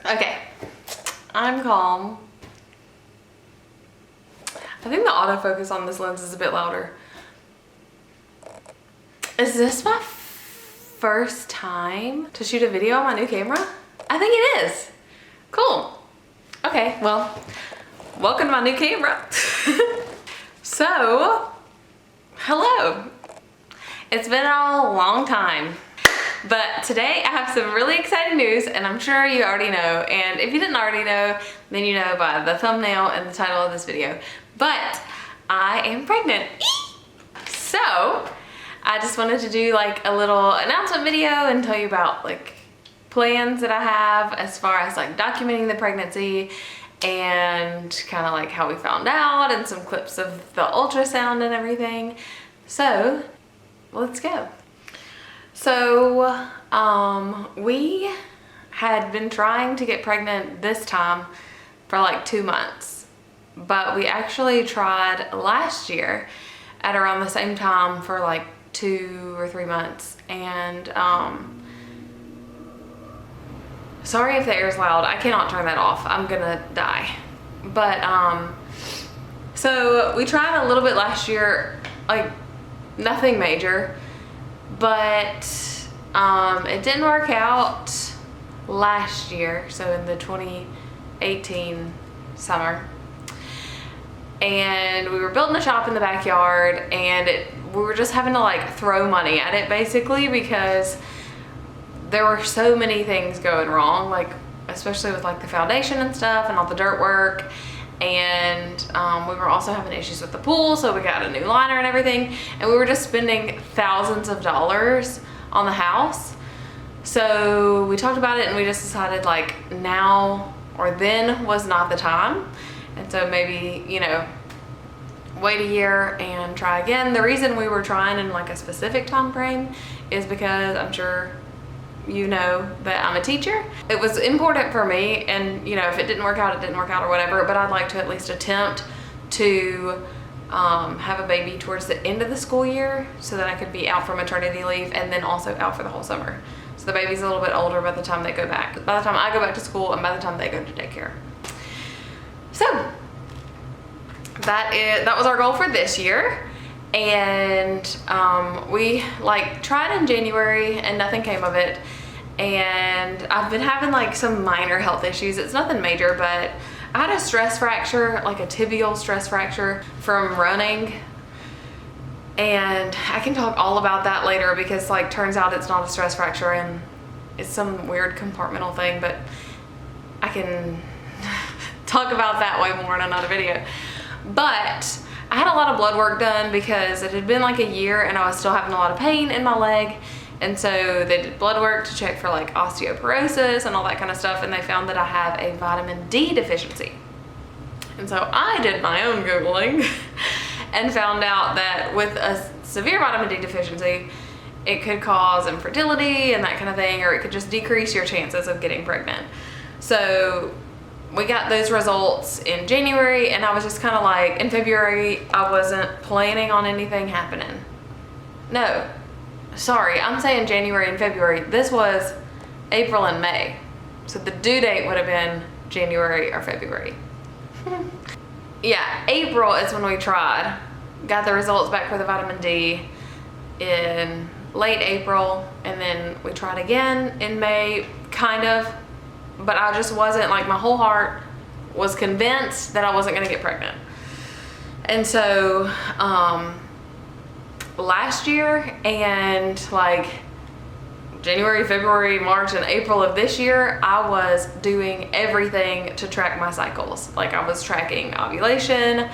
Okay, I'm calm. I think the autofocus on this lens is a bit louder. Is this my first time to shoot a video on my new camera? I think it is. Cool. Okay, well, welcome to my new camera. So, hello. It's been a long time. But today I have some really exciting news, and I'm sure you already know, and if you didn't already know, then you know by the thumbnail and the title of this video. But I am pregnant. So I just wanted to do like a little announcement video and tell you about like plans that I have as far as like documenting the pregnancy and kind of like how we found out and some clips of the ultrasound and everything. So let's go. So we had been trying to get pregnant this time for like 2 months, but we actually tried last year at around the same time for like 2 or 3 months. And sorry if the air is loud, I cannot turn that off, I'm gonna die. But so we tried a little bit last year, like nothing major, but it didn't work out last year, so in the 2018 summer. And we were building a shop in the backyard, and we were just having to like throw money at it basically because there were so many things going wrong, like especially with like the foundation and stuff and all the dirt work. And we were also having issues with the pool, so we got a new liner and everything, and we were just spending thousands of dollars on the house. So we talked about it and we just decided like now or then was not the time, and so maybe, you know, wait a year and try again. The reason we were trying in like a specific time frame is because I'm sure you know that I'm a teacher. It was important for me, and you know, if it didn't work out, it didn't work out or whatever, but I'd like to at least attempt to have a baby towards the end of the school year so that I could be out for maternity leave and then also out for the whole summer. So the baby's a little bit older by the time they go back. By the time I go back to school and by the time they go to daycare. So that was our goal for this year. And we like tried in January and nothing came of it. And I've been having like some minor health issues. It's nothing major, but I had a stress fracture, like a tibial stress fracture from running. And I can talk all about that later because like turns out it's not a stress fracture and it's some weird compartmental thing, but I can talk about that way more in another video. But I had a lot of blood work done because it had been like a year and I was still having a lot of pain in my leg. And so they did blood work to check for like osteoporosis and all that kind of stuff, and they found that I have a vitamin D deficiency. And so I did my own Googling and found out that with a severe vitamin D deficiency, it could cause infertility and that kind of thing, or it could just decrease your chances of getting pregnant. So we got those results in January, and I was just kind of like, in February, I wasn't planning on anything happening. No, sorry, I'm saying January and February. This was April and May. So the due date would have been January or February. Yeah, April is when we tried. Got the results back for the vitamin D in late April, and then we tried again in May, kind of. But I just wasn't, like, my whole heart was convinced that I wasn't gonna get pregnant. And so last year and like January, February, March, and April of this year, I was doing everything to track my cycles. Like I was tracking ovulation.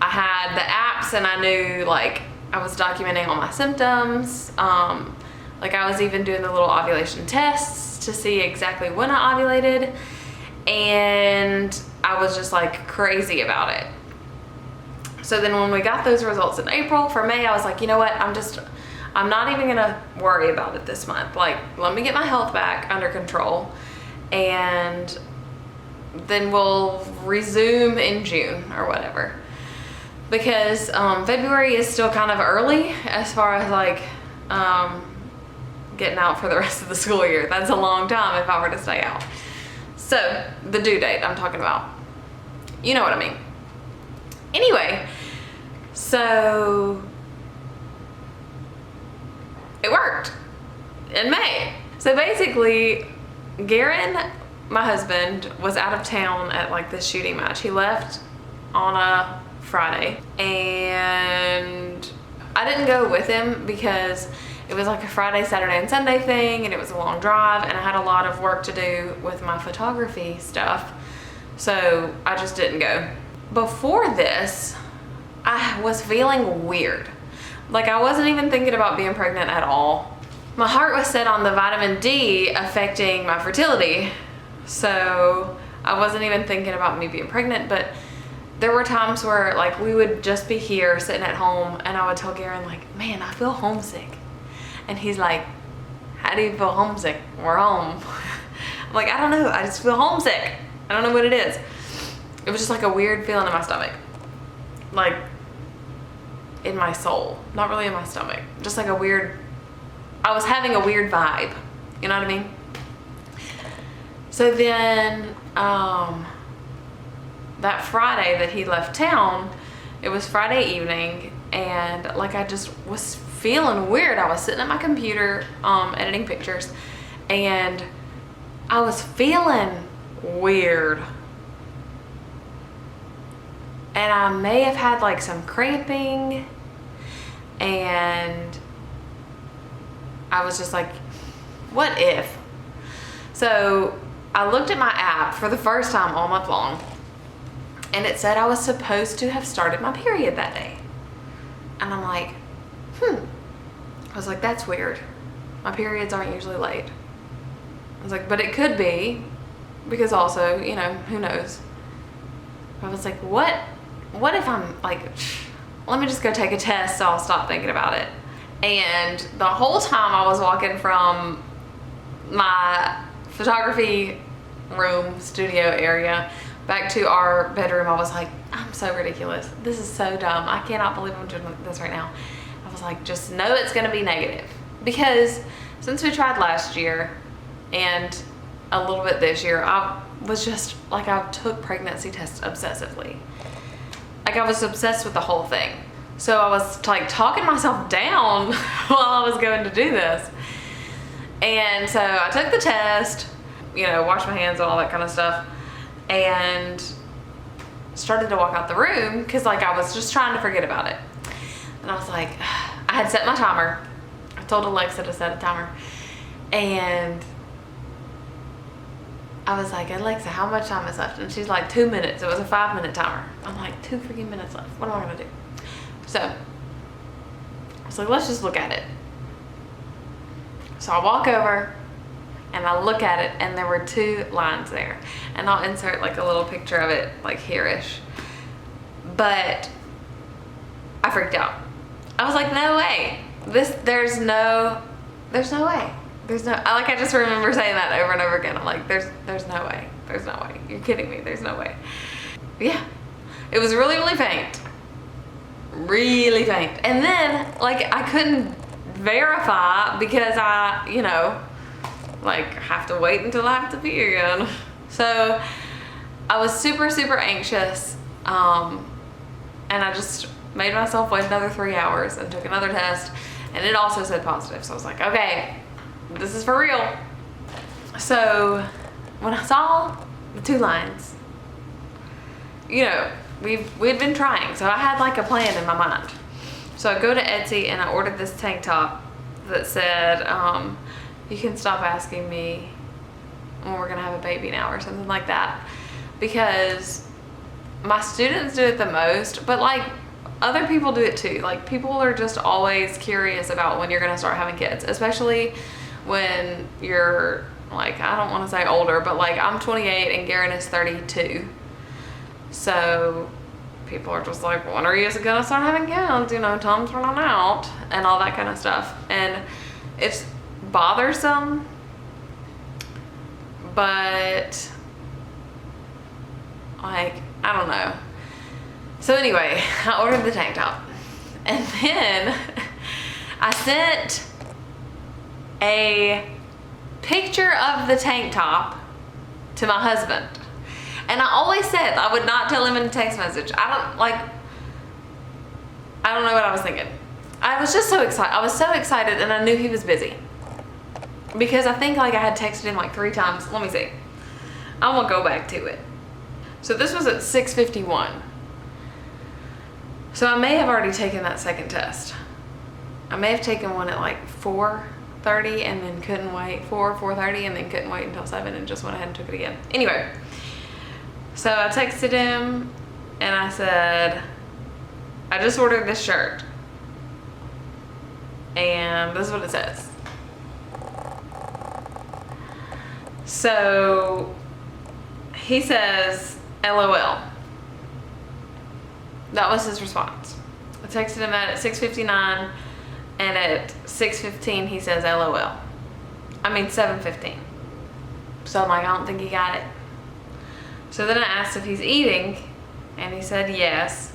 I had the apps and I knew like I was documenting all my symptoms. Like I was even doing the little ovulation tests to see exactly when I ovulated, and I was just like crazy about it. So then when we got those results in April for May, I was like, you know what, I'm not even gonna worry about it this month. Like, let me get my health back under control, and then we'll resume in June or whatever. Because February is still kind of early as far as like getting out for the rest of the school year. That's a long time if I were to stay out. So the due date I'm talking about, you know what I mean. Anyway, so it worked in May. So basically, Garen, my husband, was out of town at like this shooting match. He left on a Friday, and I didn't go with him because it was like a Friday, Saturday, and Sunday thing, and it was a long drive, and I had a lot of work to do with my photography stuff, so I just didn't go. Before this, I was feeling weird. Like, I wasn't even thinking about being pregnant at all. My heart was set on the vitamin D affecting my fertility, so I wasn't even thinking about me being pregnant. But there were times where, like, we would just be here sitting at home, and I would tell Garen, like, man, I feel homesick. And he's like, how do you feel homesick? We're home. I'm like, I don't know, I just feel homesick. I don't know what it is. It was just like a weird feeling in my stomach. Like, in my soul, not really in my stomach. Just like a weird, I was having a weird vibe. You know what I mean? So then, that Friday that he left town, it was Friday evening, and like I just was feeling weird. I was sitting at my computer editing pictures, and I was feeling weird. And I may have had like some cramping, and I was just like, what if? So I looked at my app for the first time all month long, and it said I was supposed to have started my period that day. And I'm like, I was like, that's weird. My periods aren't usually late. I was like, but it could be, because also, you know, who knows? I was like, what if I'm like, let me just go take a test so I'll stop thinking about it. And the whole time I was walking from my photography room, studio area, back to our bedroom, I was like, I'm so ridiculous. This is so dumb. I cannot believe I'm doing this right now. I was like, just know it's gonna be negative. Because since we tried last year and a little bit this year, I was just like, I took pregnancy tests obsessively. Like, I was obsessed with the whole thing. So I was like talking myself down while I was going to do this. And so I took the test, you know, washed my hands and all that kind of stuff, and started to walk out the room because like I was just trying to forget about it. And I was like, I had set my timer. I told Alexa to set a timer. And I was like, Alexa, how much time is left? And she's like, 2 minutes. It was a 5-minute timer. I'm like, 2 freaking minutes left. What am I gonna do? So I was like, let's just look at it. So I walk over and I look at it, and there were 2 lines there. And I'll insert like a little picture of it, like here-ish. But I freaked out. I was like, no way. There's no way. I just remember saying that over and over again. I'm like, there's no way. There's no way. You're kidding me. There's no way. Yeah. It was really, really faint. Really faint. And then, like, I couldn't verify because I, you know, like, have to wait until I have to pee again. So I was super, super anxious. And I just made myself wait another 3 hours and took another test. And it also said positive. So I was like, okay, this is for real. So when I saw the 2 lines, you know, we'd been trying. So I had like a plan in my mind. So I go to Etsy and I ordered this tank top that said, you can stop asking me when we're gonna have a baby now, or something like that. Because my students do it the most, but like other people do it too. Like, people are just always curious about when you're gonna start having kids, especially when you're like, I don't want to say older, but like I'm 28 and Garen is 32. So people are just like, when are you gonna start having kids? You know, Tom's running out and all that kind of stuff. And it's bothersome, but like, I don't know. So anyway, I ordered the tank top, and then I sent a picture of the tank top to my husband. And I always said I would not tell him in a text message. I don't know what I was thinking. I was just so excited. I was so excited, and I knew he was busy. Because I think like I had texted him like 3 times. Let me see. I'm gonna go back to it. So this was at 6:51. So I may have already taken that second test. I may have taken one at like 4:30 and then couldn't wait, 4:30 and then couldn't wait until 7 and just went ahead and took it again. Anyway, so I texted him and I said, I just ordered this shirt. And this is what it says. So he says, LOL. That was his response. I texted him that at 6:59, and at 6:15 he says LOL. I mean 7:15. So I'm like, I don't think he got it. So then I asked if he's eating, and he said yes.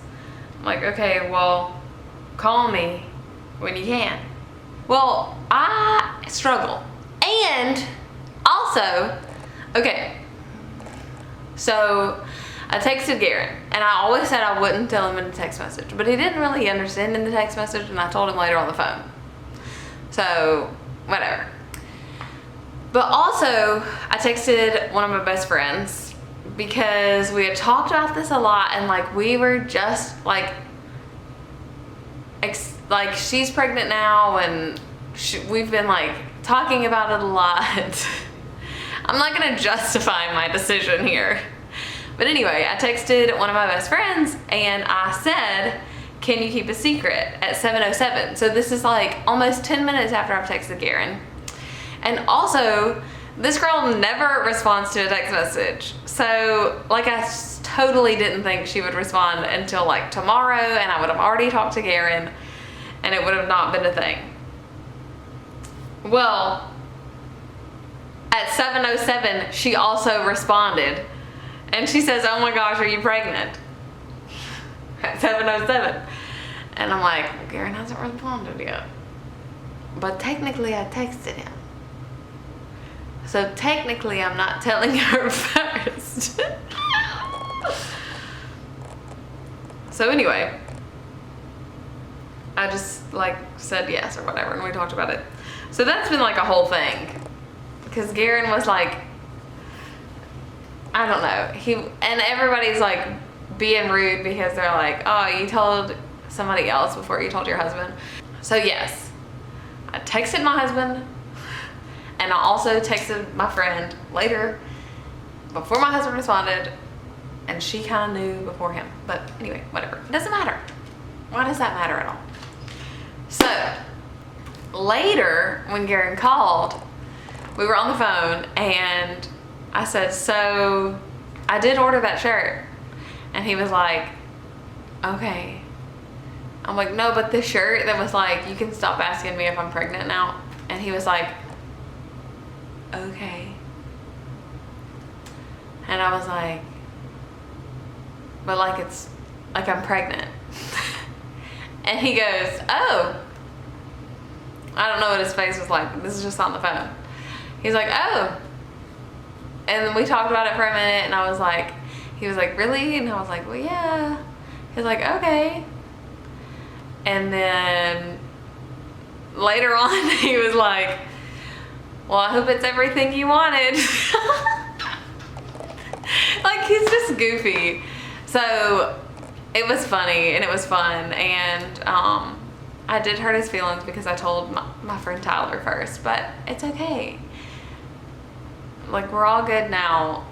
I'm like, okay, well, call me when you can. Well, I struggle. And also, okay, so I texted Garen, and I always said I wouldn't tell him in a text message, but he didn't really understand in the text message, and I told him later on the phone. So, whatever. But also, I texted one of my best friends because we had talked about this a lot, and like we were just like she's pregnant now, and we've been like talking about it a lot. I'm not gonna justify my decision here. But anyway, I texted one of my best friends and I said, can you keep a secret at 7:07? So this is like almost 10 minutes after I've texted Garen. And also, this girl never responds to a text message. So like I totally didn't think she would respond until like tomorrow, and I would have already talked to Garen and it would have not been a thing. Well, at 7:07, she also responded. And she says, oh my gosh, are you pregnant? At 7:07. And I'm like, well, Garen hasn't responded yet. But technically I texted him. So technically I'm not telling her first. So anyway, I just like said yes or whatever, and we talked about it. So that's been like a whole thing. Because Garen was like, I don't know. And everybody's like being rude because they're like, oh, you told somebody else before you told your husband. So yes, I texted my husband, and I also texted my friend later before my husband responded, and she kind of knew before him. But anyway, whatever. It doesn't matter. Why does that matter at all? So later, when Garen called, we were on the phone, and I said, so I did order that shirt. And he was like, okay. I'm like, no, but the shirt that was like, you can stop asking me if I'm pregnant now. And he was like, okay. And I was like, but like it's like I'm pregnant. And he goes, oh. I don't know what his face was like, but this is just on the phone. He's like, oh. And then we talked about it for a minute, and I was like, he was like, really? And I was like, well, yeah. He's like, okay. And then later on, he was like, well, I hope it's everything you wanted. Like, he's just goofy. So it was funny, and it was fun. And I did hurt his feelings because I told my friend Tyler first, but it's okay. Like, we're all good now,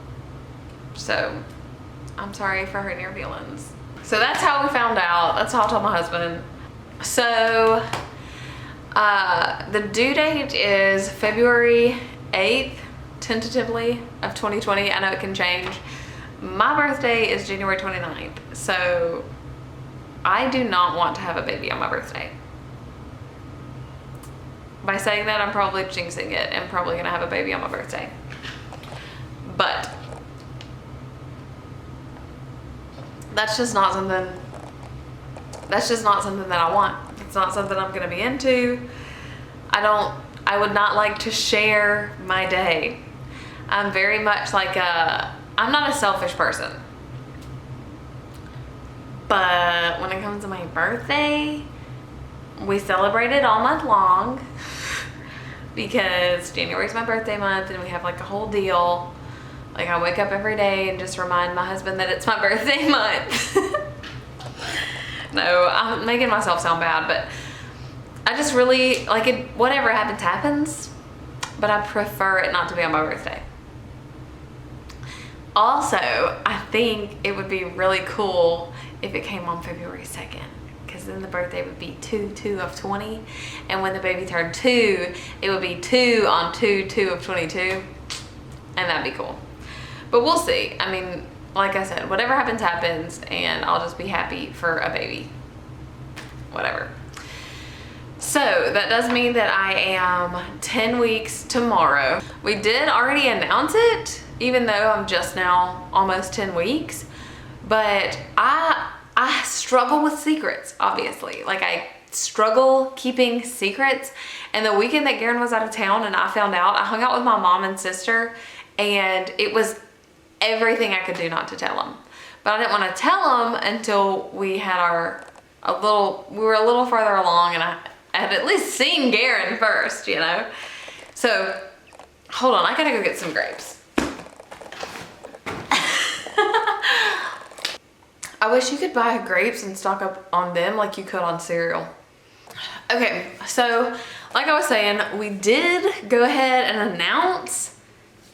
so I'm sorry for hurting your feelings. So that's how we found out. That's how I told my husband. So the due date is February 8th, tentatively, of 2020. I know it can change. My birthday is January 29th, so I do not want to have a baby on my birthday. By saying that, I'm probably jinxing it and probably gonna have a baby on my birthday. But that's just not something that I want. It's not something I'm gonna be into. I would not like to share my day. I'm very much like I'm not a selfish person. But when it comes to my birthday, we celebrate it all month long because January is my birthday month and we have like a whole deal. Like I wake up every day and just remind my husband that it's my birthday month. No, I'm making myself sound bad, but I just really, like it, whatever happens, happens, but I prefer it not to be on my birthday. Also, I think it would be really cool if it came on February 2nd, because then the birthday would be 2 of 20, and when the baby turned 2, it would be 2 on 2 of 22, and that'd be cool. But we'll see. I mean, like I said, whatever happens, happens, and I'll just be happy for a baby. Whatever. So that does mean that I am 10 weeks tomorrow. We did already announce it, even though I'm just now almost 10 weeks, but I struggle with secrets, obviously. Like I struggle keeping secrets, and the weekend that Garen was out of town and I found out, I hung out with my mom and sister, and it was everything I could do not to tell them. But I didn't want to tell them until we had we were a little farther along, and I had at least seen Garen first, you know? So, hold on, I gotta go get some grapes. I wish you could buy grapes and stock up on them like you could on cereal. Okay, so like I was saying, we did go ahead and announce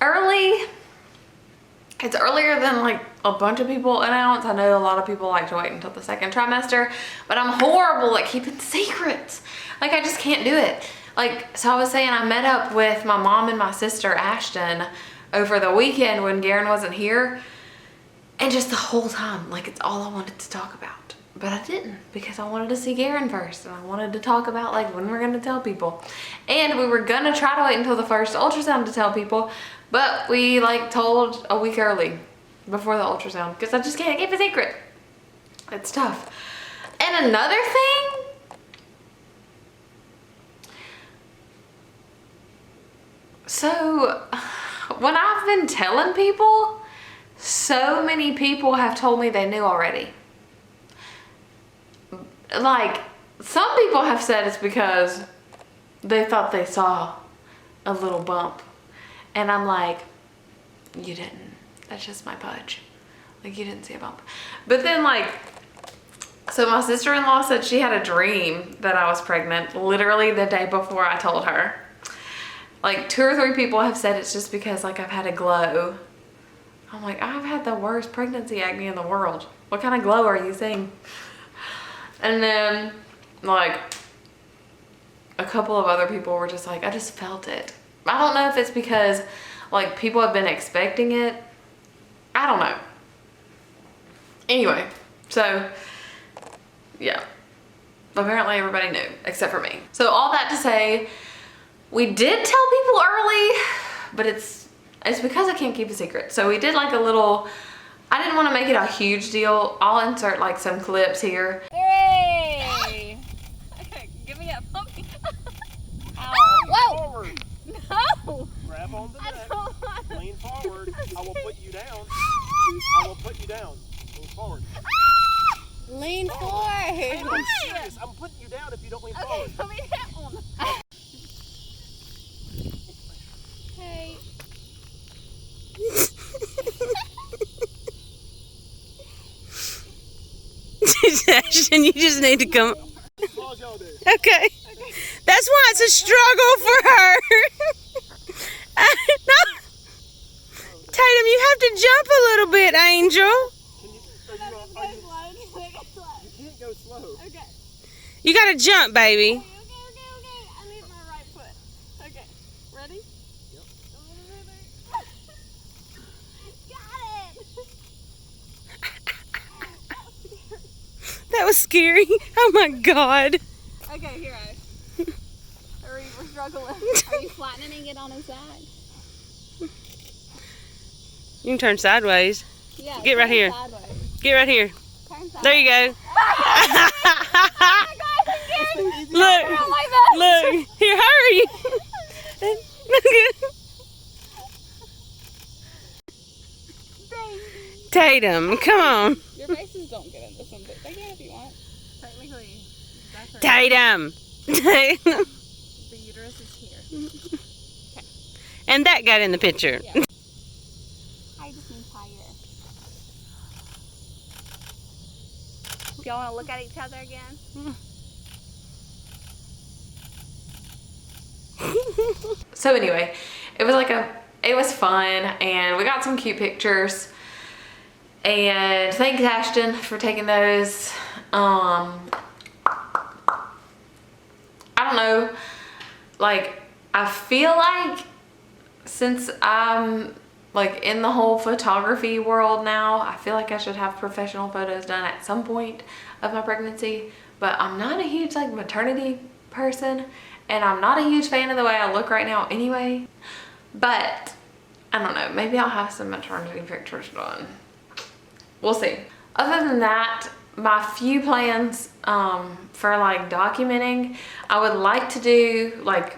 early. It's earlier than like a bunch of people announce. I know a lot of people like to wait until the second trimester, but I'm horrible at keeping secrets. Like I just can't do it. Like, so I was saying I met up with my mom and my sister Ashton over the weekend when Garen wasn't here. And just the whole time, like it's all I wanted to talk about. But I didn't, because I wanted to see Garen first. And I wanted to talk about like when we're gonna tell people. And we were gonna try to wait until the first ultrasound to tell people, but we like told a week early before the ultrasound, because I just can't keep a secret. It's tough. And another thing, so when I've been telling people, so many people have told me they knew already. Like, some people have said it's because they thought they saw a little bump. And I'm like, you didn't. That's just my pudge. Like, you didn't see a bump. But then, like, so my sister-in-law said she had a dream that I was pregnant literally the day before I told her. Like, 2 or 3 people have said it's just because, like, I've had a glow. I'm like, I've had the worst pregnancy acne in the world. What kind of glow are you seeing? And then, like, a couple of other people were just like, I just felt it. I don't know if it's because, like, people have been expecting it. I don't know. Anyway, so, yeah. Apparently everybody knew, except for me. So all that to say, we did tell people early, but it's because I can't keep a secret. So we did like a little, I didn't want to make it a huge deal. I'll insert like some clips here. Hey! Okay, give me that puppy. Ow. Whoa! Forward. No! Grab on the I neck. don't want to. Lean forward. I will put you down. I will put you down. Lean forward. Lean I'm forward. serious. I'm putting you down if you don't lean Okay, forward. put me down. Hey. Ashton, you just need to come. As long as y'all do. Okay. That's why it's a struggle for her. No. Tatum, you have to jump a little bit, Angel. You can't go slow. Okay. You gotta jump, baby. Okay. I need my right foot. Okay. Ready? Yep. Got it! That was scary. Oh my God. Okay, here, Ash. Hurry, we're struggling. Are you flattening it on his side? You can turn sideways. Yeah. Get right turn here. Sideways. Get right here. Turn sideways. There you go. Oh my God, I'm getting Look. like that. Look. Here, hurry. Tatum, come on. Your faces don't get in this one, but they can if you want. Technically, that's her. Tatum. Tatum. The uterus is here. And that got in the picture. Yeah. I just mean higher. Y'all want to look at each other again? So anyway, it was fun, and we got some cute pictures. And thanks Ashton for taking those. I don't know, like, I feel like since I'm like in the whole photography world now, I feel like I should have professional photos done at some point of my pregnancy, but I'm not a huge like maternity person, and I'm not a huge fan of the way I look right now anyway. But I don't know, maybe I'll have some maternity pictures done. We'll see. Other than that, my few plans for like documenting, I would like to do like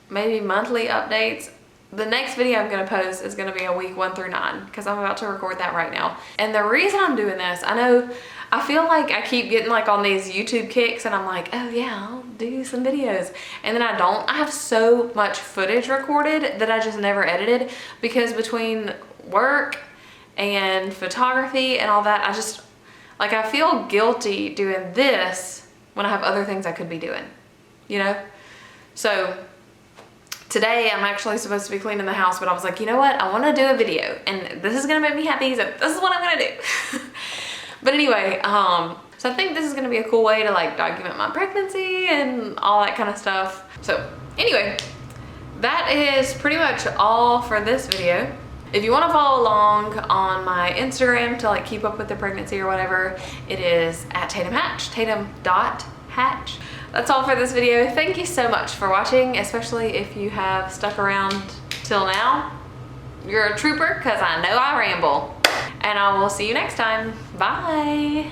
maybe monthly updates. The next video I'm gonna post is gonna be a week 1 through 9, because I'm about to record that right now. And the reason I'm doing this, I feel like I keep getting like on these YouTube kicks, and I'm like, oh yeah, I'll do some videos. And then I don't. I have so much footage recorded that I just never edited, because between work and photography and all that, I just, like, I feel guilty doing this when I have other things I could be doing, you know? So today I'm actually supposed to be cleaning the house, but I was like, you know what? I want to do a video, and this is going to make me happy, so this is what I'm going to do. But anyway, so I think this is going to be a cool way to like document my pregnancy and all that kind of stuff. So anyway, that is pretty much all for this video. If you want to follow along on my Instagram to like keep up with the pregnancy or whatever, it is at tatum.hatch, tatum.hatch. That's all for this video. Thank you so much for watching, especially if you have stuck around till now. You're a trooper, because I know I ramble. And I will see you next time. Bye.